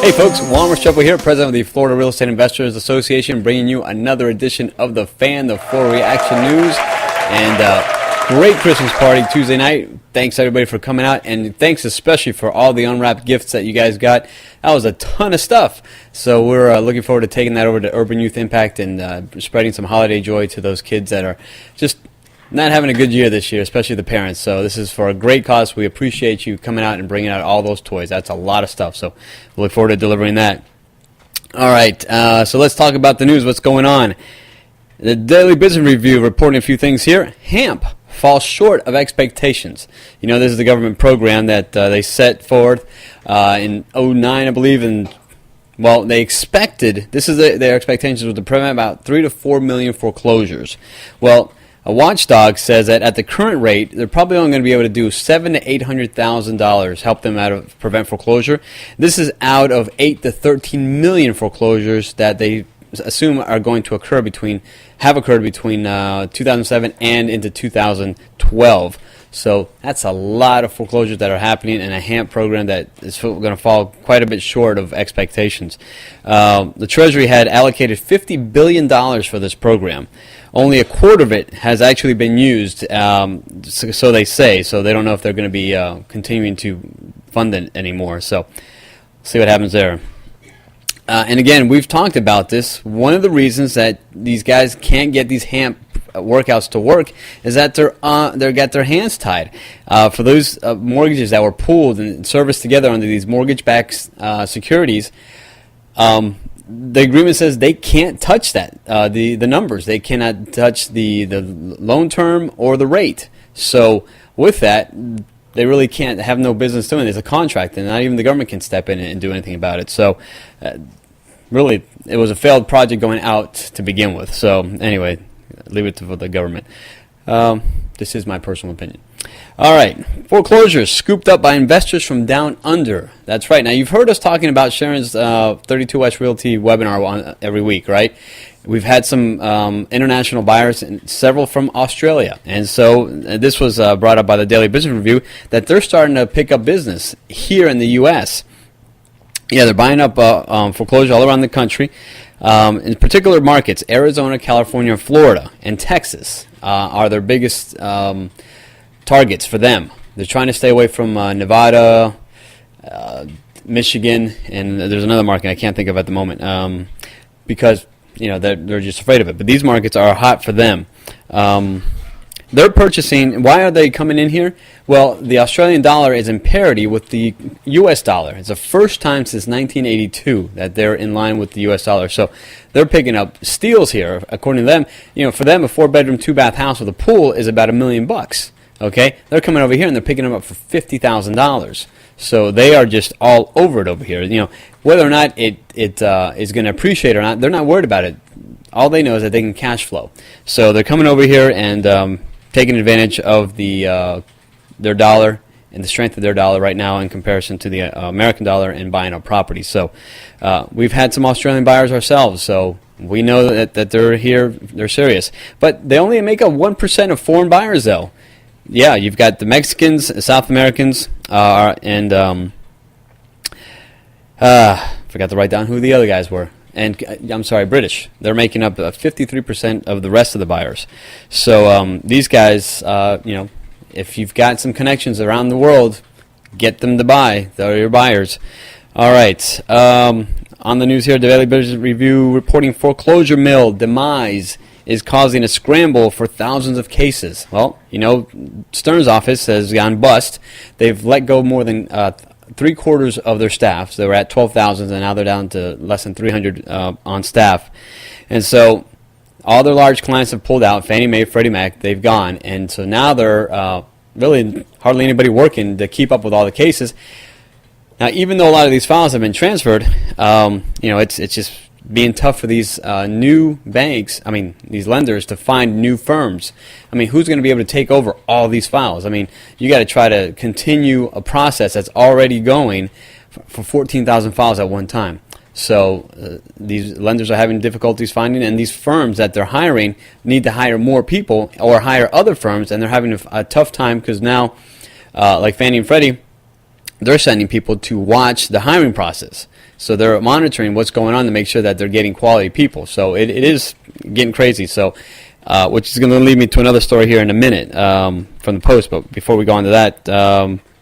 Hey folks, Walmer Shuffle here, president of the Florida Real Estate Investors Association, bringing you another edition of the Fan, the Full Reaction News. And great Christmas party Tuesday night. Thanks everybody for coming out, and thanks especially for all the unwrapped gifts that you guys got. That was a ton of stuff. So we're looking forward to taking that over to Urban Youth Impact and spreading some holiday joy to those kids that are just not having a good year this year, especially the parents. So this is for a great cause. We appreciate you coming out and bringing out all those toys. That's a lot of stuff. So we look forward to delivering that. All right, so let's talk about the news. What's going on? The Daily Business Review reporting a few things here. HAMP falls short of expectations. You know, this is the government program that they set forth in 2009, I believe, and well, they expected, this is their expectations, was to prevent about 3 to 4 million foreclosures. Well, a watchdog says that at the current rate, they're probably only going to be able to do $700,000 to $800,000, help them out of prevent foreclosure. This is out of 8 to 13 million foreclosures that they assume are going to have occurred between 2007 and into 2012. So that's a lot of foreclosures that are happening in a HAMP program that is going to fall quite a bit short of expectations. The Treasury had allocated $50 billion for this program. Only a quarter of it has actually been used, so they say. So they don't know if they're going to be continuing to fund it anymore. So see what happens there. And again, we've talked about this. One of the reasons that these guys can't get these HAMP workouts to work is that they've got their hands tied. For those mortgages that were pooled and serviced together under these mortgage-backed securities, the agreement says they can't touch that, the numbers. They cannot touch the loan term or the rate. So with that, they really can't, have no business doing it. It's a contract, and not even the government can step in and do anything about it. So really, it was a failed project going out to begin with. So anyway, leave it to the government. This is my personal opinion. All right, foreclosures scooped up by investors from down under. That's right. Now, you've heard us talking about Sharon's 32 West Realty webinar every week, right? We've had some international buyers, and several from Australia. And so this was brought up by the Daily Business Review that they're starting to pick up business here in the U.S. Yeah, they're buying up foreclosure all around the country. In particular markets, Arizona, California, Florida, and Texas are their biggest targets for them. They're trying to stay away from Nevada, Michigan, and there's another market I can't think of at the moment because they're just afraid of it. But these markets are hot for them. They're purchasing. Why are they coming in here? Well, the Australian dollar is in parity with the U.S. dollar. It's the first time since 1982 that they're in line with the U.S. dollar. So they're picking up steals here. According to them, for them, a 4-bedroom, 2-bath house with a pool is about $1 million. Okay, they're coming over here and they're picking them up for $50,000. So they are just all over it over here. Whether or not it is going to appreciate or not, they're not worried about it. All they know is that they can cash flow. So they're coming over here and taking advantage of their dollar and the strength of their dollar right now in comparison to the American dollar and buying up properties. So we've had some Australian buyers ourselves, so we know that they're here, they're serious. But they only make up 1% of foreign buyers, though. Yeah, you've got the Mexicans, South Americans, and forgot to write down who the other guys were. And I'm sorry, British. They're making up 53% of the rest of the buyers. So these guys, if you've got some connections around the world, get them to buy. They're your buyers. All right. On the news here, the Daily Business Review reporting Foreclosure-mill Demise is causing a scramble for thousands of cases. Well, Stern's office has gone bust. They've let go more than 3/4 of their staff. So they were at 12,000, and now they're down to less than 300 on staff. And so all their large clients have pulled out. Fannie Mae, Freddie Mac, they've gone. And so now they're really hardly anybody working to keep up with all the cases. Now, even though a lot of these files have been transferred, it's just being tough for these new banks, these lenders, to find new firms. Who's going to be able to take over all these files? You got to try to continue a process that's already going for 14,000 files at one time. So these lenders are having difficulties finding, and these firms that they're hiring need to hire more people or hire other firms, and they're having a tough time because now, like Fannie and Freddie, they're sending people to watch the hiring process. So they're monitoring what's going on to make sure that they're getting quality people. So it is getting crazy. So, which is going to lead me to another story here in a minute from the Post. But before we go on to that,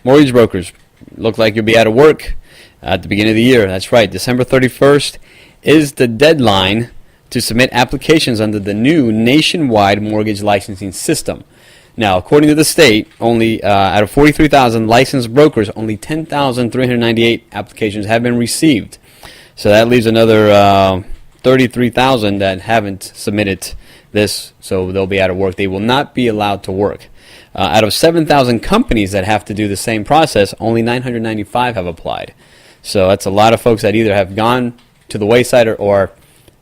mortgage brokers look like you'll be out of work at the beginning of the year. That's right. December 31st is the deadline to submit applications under the new nationwide mortgage licensing system. Now, according to the state, only out of 43,000 licensed brokers, only 10,398 applications have been received. So that leaves another 33,000 that haven't submitted this, so they'll be out of work. They will not be allowed to work. Out of 7,000 companies that have to do the same process, only 995 have applied. So that's a lot of folks that either have gone to the wayside or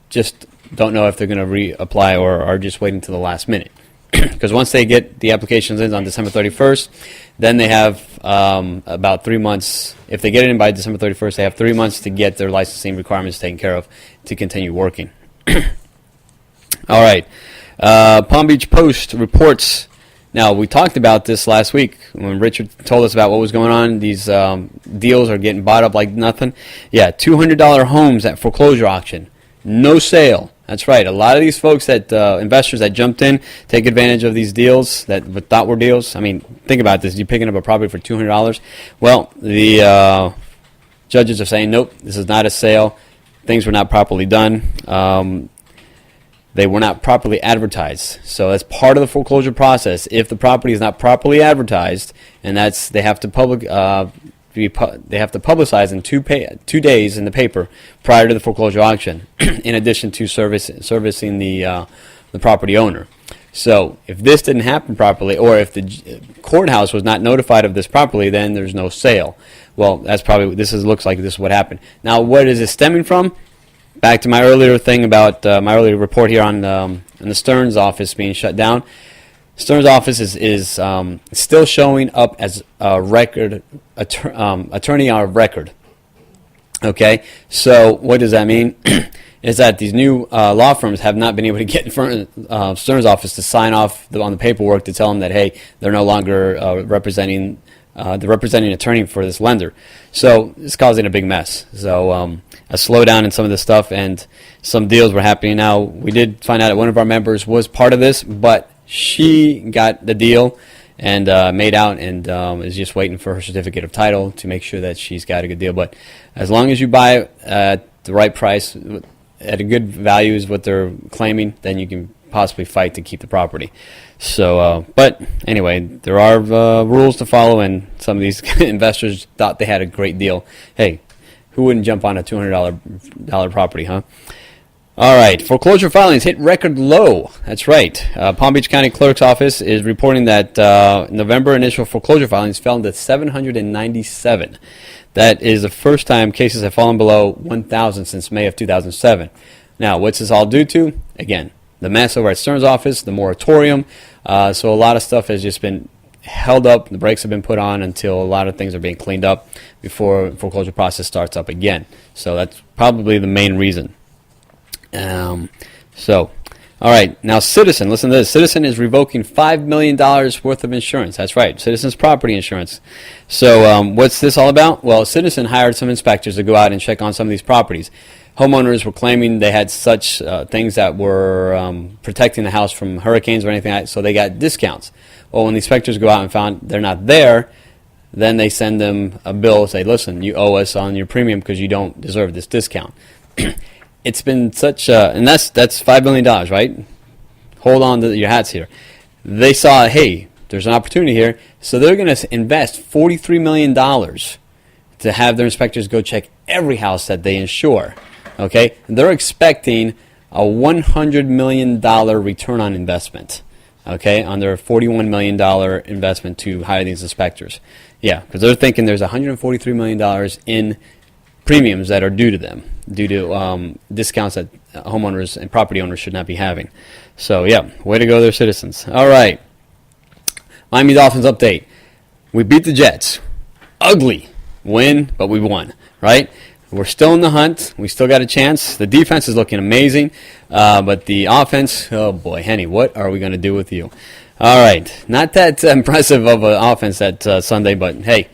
just don't know if they're going to reapply or are just waiting to the last minute. Because once they get the applications in on December 31st, then they have about 3 months. If they get it in by December 31st, they have 3 months to get their licensing requirements taken care of to continue working. All right. Palm Beach Post reports. Now, we talked about this last week when Richard told us about what was going on. These deals are getting bought up like nothing. Yeah, $200 homes at foreclosure auction. No sale. That's right. A lot of these folks that investors that jumped in take advantage of these deals that we thought were deals. I mean, think about this. You're picking up a property for $200. Well, the judges are saying, nope, this is not a sale. Things were not properly done. They were not properly advertised. So as part of the foreclosure process, if the property is not properly advertised, and that's they have to publicize in 2 days in the paper prior to the foreclosure auction, in addition to servicing the property owner. So if this didn't happen properly, or if the courthouse was not notified of this properly, then there's no sale. Well, that's probably looks like this is what happened. Now, what is it stemming from? Back to my earlier thing about my earlier report here on the Stearns office being shut down. Stearns office is still showing up as a record attorney of record. Okay, so what does that mean? Is that these new law firms have not been able to get in front of Stearns office to sign off on the paperwork to tell them that, hey, they're no longer representing the representing attorney for this lender. So it's causing a big mess. So a slowdown in some of this stuff, and some deals were happening. Now, we did find out that one of our members was part of this, but she got the deal and made out and is just waiting for her certificate of title to make sure that she's got a good deal. But as long as you buy it at the right price, at a good value is what they're claiming, then you can possibly fight to keep the property. So, but anyway, there are rules to follow, and some of these investors thought they had a great deal. Hey, who wouldn't jump on a $200 property, huh? All right, foreclosure filings hit record low. That's right. Palm Beach County Clerk's Office is reporting that November initial foreclosure filings fell to 797. That is the first time cases have fallen below 1,000 since May of 2007. Now, what's this all due to? Again, the mess over at Stearns' office, the moratorium. So a lot of stuff has just been held up. The brakes have been put on until a lot of things are being cleaned up before the foreclosure process starts up again. So that's probably the main reason. All right, now Citizen, listen to this. Citizen is revoking $5 million worth of insurance. That's right, Citizen's property insurance. So what's this all about? Well, Citizen hired some inspectors to go out and check on some of these properties. Homeowners were claiming they had such things that were protecting the house from hurricanes or anything like that, so they got discounts. Well, when the inspectors go out and found they're not there, then they send them a bill, say, listen, you owe us on your premium because you don't deserve this discount. It's been such and that's $5 million, right? Hold on to your hats here. They saw, hey, there's an opportunity here, so they're going to invest $43 million to have their inspectors go check every house that they insure. Okay, they're expecting a $100 million return on investment. Okay, on their $41 million investment to hire these inspectors. Yeah, because they're thinking there's $143 million in premiums that are due to them, due to discounts that homeowners and property owners should not be having. So, yeah, way to go there, Citizens. All right, Miami Dolphins update. We beat the Jets. Ugly win, but we won, right? We're still in the hunt. We still got a chance. The defense is looking amazing, but the offense, oh boy, Henny, what are we going to do with you? All right, not that impressive of an offense that Sunday, but hey,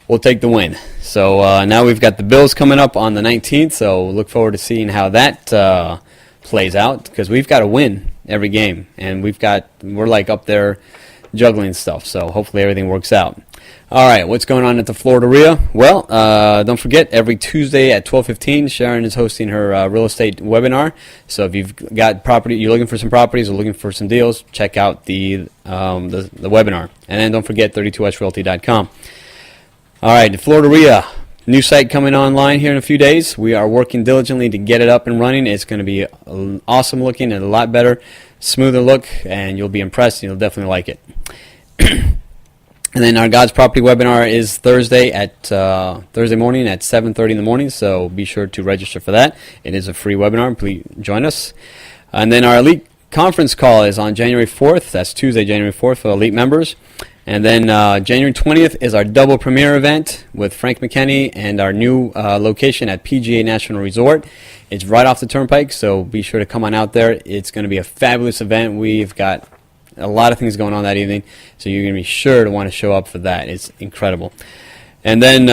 we'll take the win. So now we've got the Bills coming up on the 19th, so look forward to seeing how that plays out, because we've got to win every game, and we're like up there juggling stuff, so hopefully everything works out. All right, what's going on at the FLREIA? Well, don't forget, every Tuesday at 12:15, Sharon is hosting her real estate webinar. So if you've got property, you're looking for some properties or looking for some deals, check out the webinar. And then don't forget 32srealty.com. All right, the FLREIA, new site coming online here in a few days. We are working diligently to get it up and running. It's going to be awesome looking and a lot better, smoother look, and you'll be impressed. You'll definitely like it. And then our God's Property webinar is Thursday morning at 7:30 in the morning, so be sure to register for that. It is a free webinar. Please join us. And then our Elite Conference call is on January 4th. That's Tuesday, January 4th for Elite members. And then January 20th is our double premiere event with Frank McKinney and our new location at PGA National Resort. It's right off the Turnpike, so be sure to come on out there. It's going to be a fabulous event. We've got a lot of things going on that evening, so you're going to be sure to want to show up for that. It's incredible. And then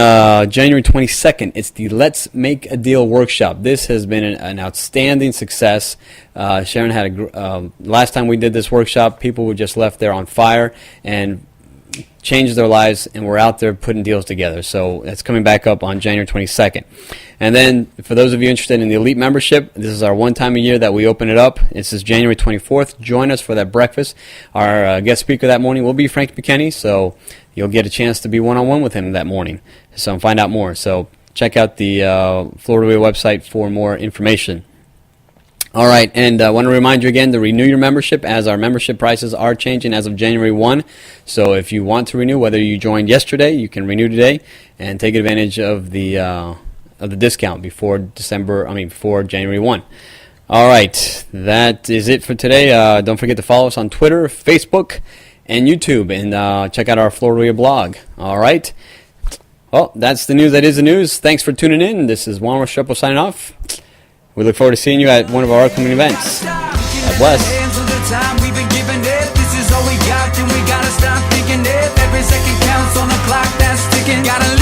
January 22nd, it's the Let's Make a Deal workshop. This has been an outstanding success. Sharon had last time we did this workshop, people were just left there on fire and changed their lives, and we're out there putting deals together. So it's coming back up on January 22nd. And then for those of you interested in the Elite membership, this is our one time a year that we open it up. This is January 24th. Join us for that breakfast. Our guest speaker that morning will be Frank McKinney, so you'll get a chance to be one-on-one with him that morning. So find out more. So check out the FLREIA website for more information. All right, and I want to remind you again to renew your membership, as our membership prices are changing as of January 1. So if you want to renew, whether you joined yesterday, you can renew today and take advantage of the discount before January 1. All right, that is it for today. Don't forget to follow us on Twitter, Facebook, and YouTube, and check out our FLREIA blog. All right. Well, that's the news that is the news. Thanks for tuning in. This is Juan Restrepo signing off. We look forward to seeing you at one of our upcoming events. God bless. This is all we got, and we gotta stop thinking it. Every second counts on the clock that's ticking. Gotta